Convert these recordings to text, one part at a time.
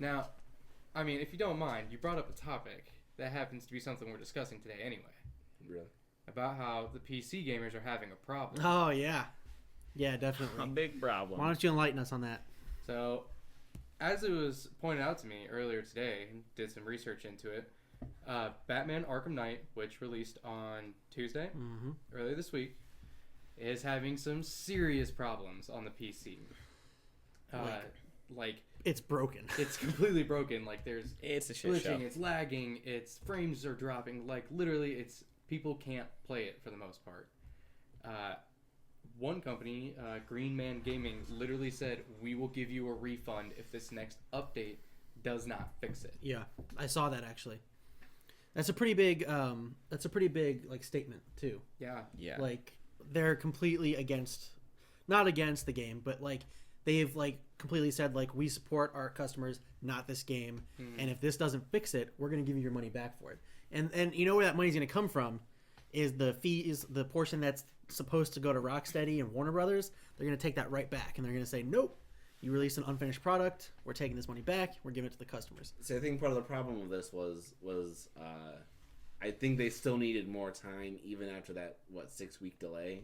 Now, I mean, if you don't mind, you brought up a topic that happens to be something we're discussing today anyway. Really? About how the PC gamers are having a problem. Oh, yeah. Yeah, definitely. A big problem. Why don't you enlighten us on that? So, as it was pointed out to me earlier today, did some research into it, Batman Arkham Knight, which released on Tuesday, earlier this week, is having some serious problems on the PC. Like it's broken. It's completely broken. Like it's a shit glitching, show. It's lagging, its frames are dropping. Like literally, people can't play it for the most part. One company, Green Man Gaming, literally said, "We will give you a refund if this next update does not fix it." Yeah, I saw that actually. That's a pretty big. Like statement too. Yeah. Yeah. Like they're completely not against the game, but like they've like completely said like we support our customers, not this game, and if this doesn't fix it, we're gonna give you your money back for it. And you know where that money's gonna come from is the portion that's supposed to go to Rocksteady and Warner Brothers. They're gonna take that right back, and they're gonna say, nope, you released an unfinished product. We're taking this money back. We're giving it to the customers. So I think part of the problem with this was I think they still needed more time even after that 6-week delay.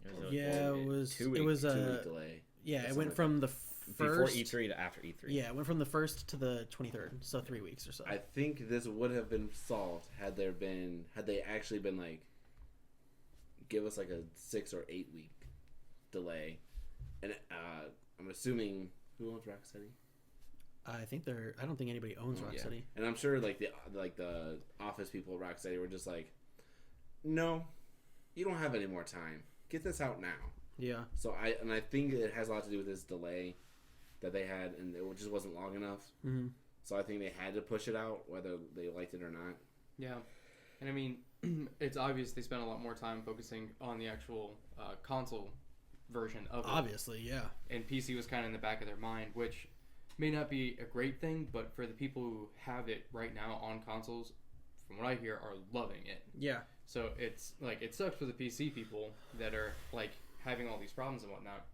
It was 2-week, it was 2-week delay. Yeah, it went from the before first E3 to after E3. Yeah, it went from the 1st to the 23rd, so 3 weeks or so. I think this would have been solved had they actually been like, give us like a 6 or 8 week delay, and I'm assuming who owns Rocksteady? I don't think anybody owns Rocksteady. Yeah. And I'm sure like the office people at Rocksteady were just like, no, you don't have any more time. Get this out now. Yeah. So I think it has a lot to do with this delay that they had, and it just wasn't long enough. Mm-hmm. So I think they had to push it out, whether they liked it or not. Yeah, and I mean, it's obvious they spent a lot more time focusing on the actual console version of it. Obviously, yeah. And PC was kind of in the back of their mind, which may not be a great thing, but for the people who have it right now on consoles, from what I hear, are loving it. Yeah. So it's like, it sucks for the PC people that are like having all these problems and whatnot.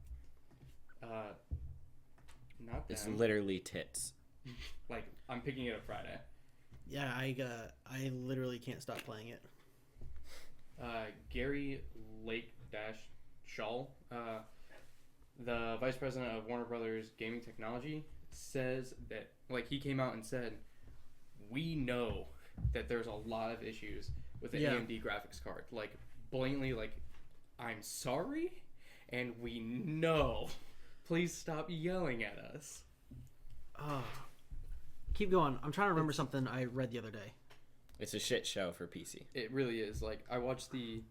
Not them. It's literally tits. Like, I'm picking it up Friday. Yeah, I literally can't stop playing it. Gary Lake-Shaw, the vice president of Warner Brothers Gaming Technology, says that, like, he came out and said, we know that there's a lot of issues with the AMD graphics card. Like, blatantly, like, I'm sorry, and we know. Please stop yelling at us. Keep going. I'm trying to remember something I read the other day. It's a shit show for PC. It really is. Like, I watched the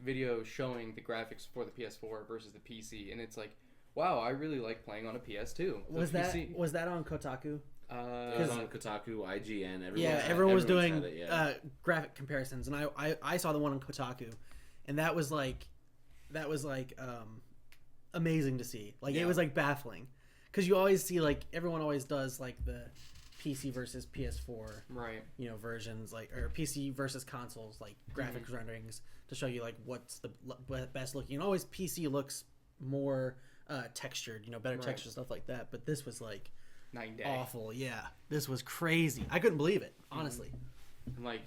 video showing the graphics for the PS4 versus the PC, and it's like, wow, I really like playing on a PS2. Was that on Kotaku? It was on Kotaku, IGN. Everyone was doing graphic comparisons, and I saw the one on Kotaku, and that was like amazing to see. Like it was like baffling, because you always see like everyone always does like the PC versus PS4 versions, like, or PC versus consoles, like graphics renderings to show you like what's the best looking. And always PC looks more textured, better texture, stuff like that. But this was like night and day. Awful. Yeah, this was crazy. I couldn't believe it, honestly. And like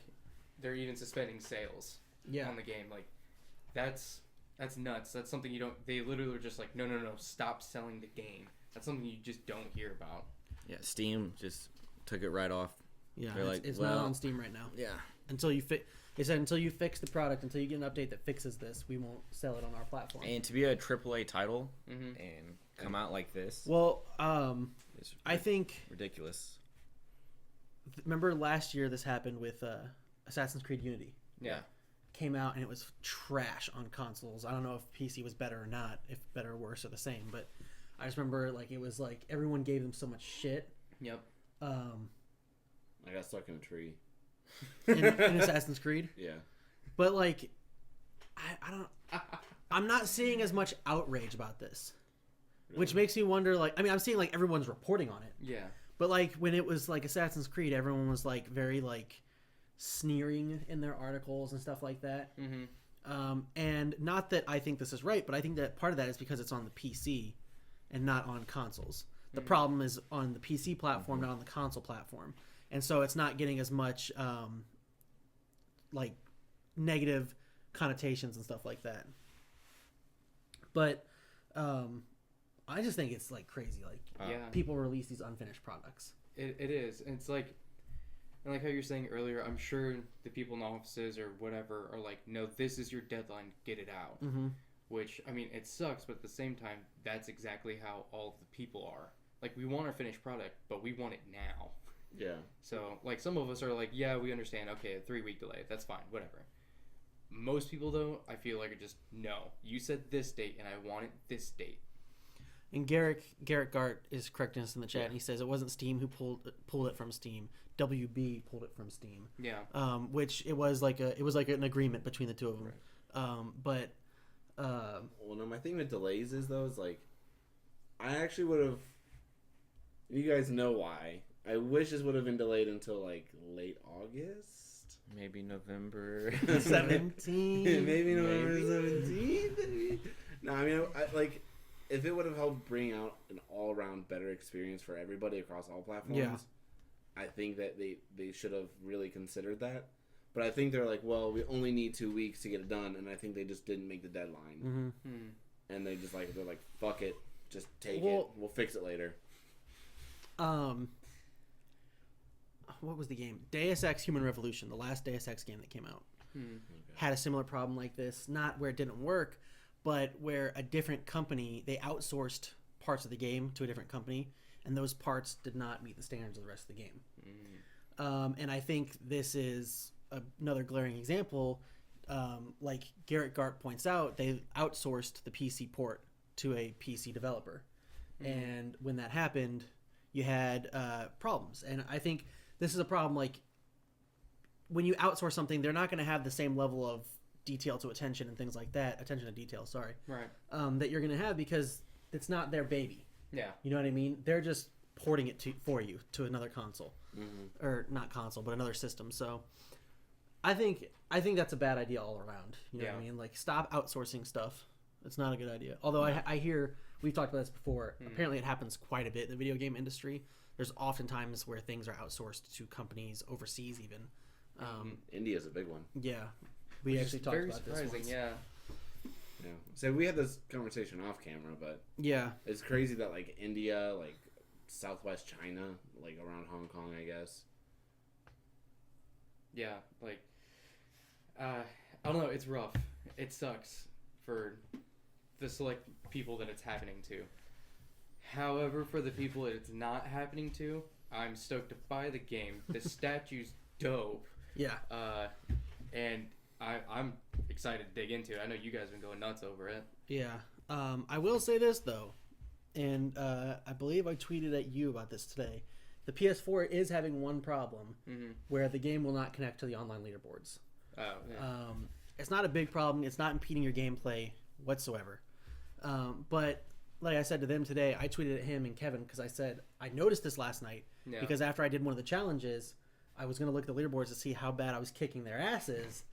they're even suspending sales on the game. Like that's nuts. That's something you don't. They literally were just like, no, stop selling the game. That's something you just don't hear about. Yeah, Steam just took it right off. Yeah, They're it's not on Steam right now. Yeah. Until you fix the product, until you get an update that fixes this, we won't sell it on our platform. And to be a AAA title and come out like this, well, I think ridiculous. Remember last year this happened with Assassin's Creed Unity. Yeah. Came out and it was trash on consoles. I don't know if PC was better or not, if better or worse or the same, but I just remember like it was like everyone gave them so much shit. Yep. I got stuck in a tree. In Assassin's Creed? Yeah. But like I don't I'm not seeing as much outrage about this. Really? Which makes me wonder, like, I mean, I'm seeing like everyone's reporting on it. Yeah. But like when it was like Assassin's Creed, everyone was like very like sneering in their articles and stuff like that. Mm-hmm. And not that I think this is right, but I think that part of that is because it's on the PC and not on consoles. The problem is on the PC platform, not on the console platform, and so it's not getting as much like negative connotations and stuff like that. But I just think it's like crazy. Like people release these unfinished products. It is. And it's like, and like how you're saying earlier, I'm sure the people in offices or whatever are like, no, this is your deadline, get it out. Mm-hmm. Which, I mean, it sucks, but at the same time, that's exactly how all of the people are. Like, we want our finished product, but we want it now. Yeah. So, like, some of us are like, yeah, we understand, okay, a 3-week delay, that's fine, whatever. Most people, though, I feel like are just, no, you said this date, and I want it this date. And Garrett Gart is correcting us in the chat, and he says it wasn't Steam who pulled it from Steam. WB pulled it from Steam. Yeah. Which it was like an agreement between the two of them. Right. Well, no, my thing with delays is though is like, I actually would have. You guys know why. I wish this would have been delayed until like late August. Maybe November 17th. Maybe November 17th. No, I mean, I like if it would have helped bring out an all-around better experience for everybody across all platforms. Yeah. I think that they should have really considered that. But I think they're like, well, we only need 2 weeks to get it done, and I think they just didn't make the deadline. Mm-hmm. And they're like, fuck it, just take it. We'll fix it later. What was the game? Deus Ex Human Revolution, the last Deus Ex game that came out, had a similar problem like this. Not where it didn't work, but where a different company, they outsourced parts of the game to a different company, and those parts did not meet the standards of the rest of the game. And I think this is another glaring example. Like Garrett Gart points out, they outsourced the PC port to a PC developer. And when that happened, you had problems. And I think this is a problem, like, when you outsource something, they're not going to have the same level of detail to attention and things like that. Attention to detail, sorry. Right. That you're going to have because it's not their baby. Yeah. You know what I mean? They're just porting it for you to another console. Or not console, but another system. So I think that's a bad idea all around. You know what I mean? Like, stop outsourcing stuff. It's not a good idea. Although I hear, we've talked about this before, apparently it happens quite a bit in the video game industry. There's often times where things are outsourced to companies overseas even. India's a big one. Yeah. We actually talked about this once. Yeah. Yeah. So we had this conversation off camera, but yeah, it's crazy that like India, like Southwest China, like around Hong Kong, I guess. Yeah, like I don't know, it's rough. It sucks for the select people that it's happening to. However, for the people that it's not happening to, I'm stoked to buy the game. The statue's dope. Yeah. And I'm excited to dig into it. I know you guys have been going nuts over it. Yeah. I will say this, though, and I believe I tweeted at you about this today. The PS4 is having one problem where the game will not connect to the online leaderboards. Oh, yeah. It's not a big problem. It's not impeding your gameplay whatsoever. But like I said to them today, I tweeted at him and Kevin because I said, I noticed this last night because after I did one of the challenges, I was going to look at the leaderboards to see how bad I was kicking their asses,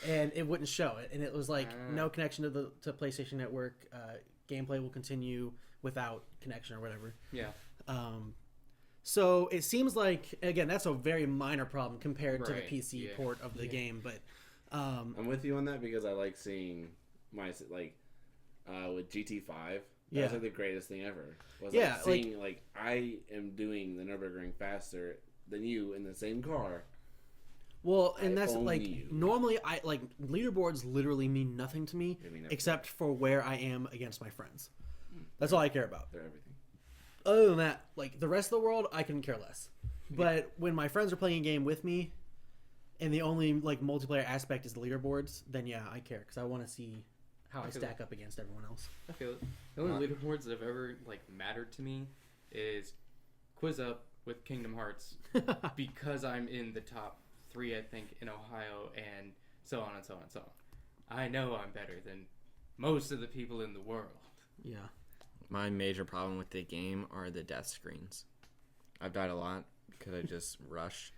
and it wouldn't show it. And it was like, no connection to PlayStation Network. Gameplay will continue without connection or whatever. Yeah. So it seems like, again, that's a very minor problem compared to the PC port of the game. But I'm with you on that because I like seeing my, like, with GT5. That was like the greatest thing ever. Was like seeing like I am doing the Nürburgring faster than you in the same car. Well, and that's like normally I like leaderboards literally mean nothing to me except for where I am against my friends. That's all I care about. They're everything. Other than that, like the rest of the world, I can care less. But when my friends are playing a game with me, and the only like multiplayer aspect is the leaderboards, then yeah, I care because I want to see how I stack up against everyone else. I feel it. The only leaderboards that have ever like mattered to me is Quiz Up with Kingdom Hearts because I'm in the top 3, I think, in Ohio, and so on and so on and so on. I know I'm better than most of the people in the world. Yeah. My major problem with the game are the death screens. I've died a lot because I just rush,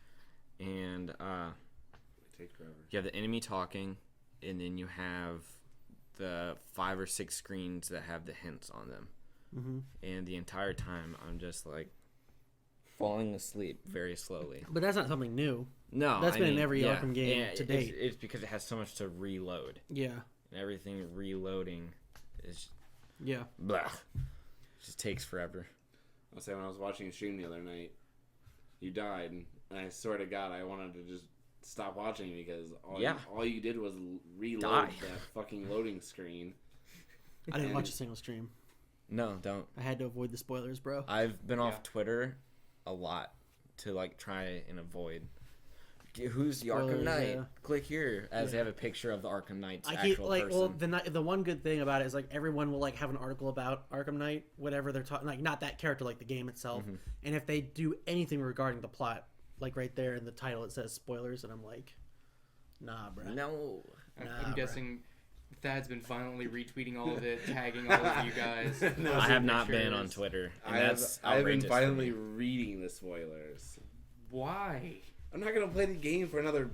and It takes forever. you have the enemy talking, and then you have the 5 or 6 screens that have the hints on them. and the entire time I'm just like falling asleep very slowly. But that's not something new. No, That's been in every Arkham game to date. It's because it has so much to reload. Yeah. And everything reloading is blah. It just takes forever. I'll say when I was watching a stream the other night, you died, and I swear to God, I wanted to just stop watching because all you did was reload that fucking loading screen. I didn't watch a single stream. No, don't. I had to avoid the spoilers, bro. I've been off Twitter a lot to like try and avoid. Who's the Arkham Knight? Click here as they have a picture of the Arkham Knight's actual person. Well, the one good thing about it is like everyone will like have an article about Arkham Knight, whatever they're talking, like not that character, like the game itself. And if they do anything regarding the plot, like right there in the title it says spoilers, and I'm like, nah, bro. No. I'm guessing Thad's been violently retweeting all of it, tagging all of you guys. I have not been on Twitter. And I have been violently reading the spoilers. Why? I'm not gonna play the game for another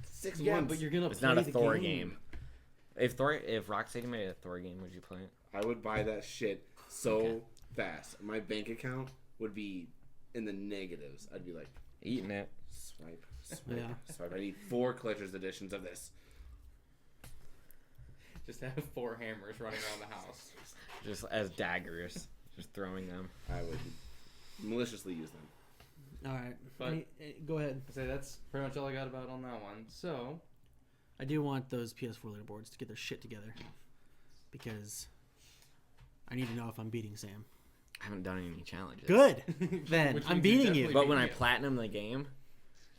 6 months. Yeah, but you're gonna. It's not a Thor game. If Rocksteady made a Thor game, would you play it? I would buy that shit so fast. My bank account would be in the negatives. I'd be like, eating it. Swipe. I need 4 collector's editions of this. Just have 4 hammers running around the house. Just as daggers. Just throwing them. I would maliciously use them. All right, But go ahead. I say that's pretty much all I got about on that one. So I do want those PS4 leaderboards to get their shit together because I need to know if I'm beating Sam. I haven't done any challenges. Good. Then I'm beating you. But when I platinum the game,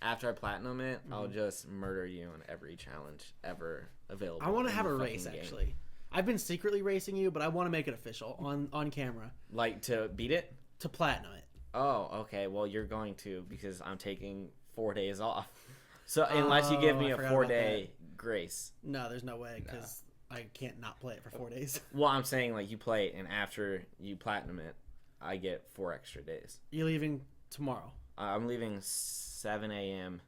after I platinum it, I'll just murder you in every challenge ever available. I want to have a race actually. I've been secretly racing you, but I want to make it official on camera. Like to beat it? To platinum it. Oh, okay. Well, you're going to because I'm taking 4 days off. So unless you give me a 4-day grace. No, there's no way because I can't not play it for 4 days. Well, I'm saying like you play it and after you platinum it, I get 4 extra days. You're leaving tomorrow. I'm leaving 7 a.m.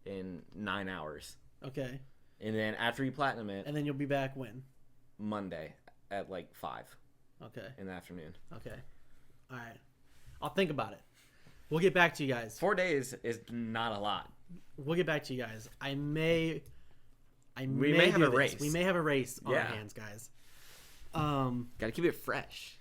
in 9 hours. Okay. And then after you platinum it, and then you'll be back when? Monday at like 5. Okay. In the afternoon. Okay. All right. I'll think about it. We'll get back to you guys. 4 days is not a lot. We'll get back to you guys. We may have a race. We may have a race on our hands, guys. Gotta keep it fresh.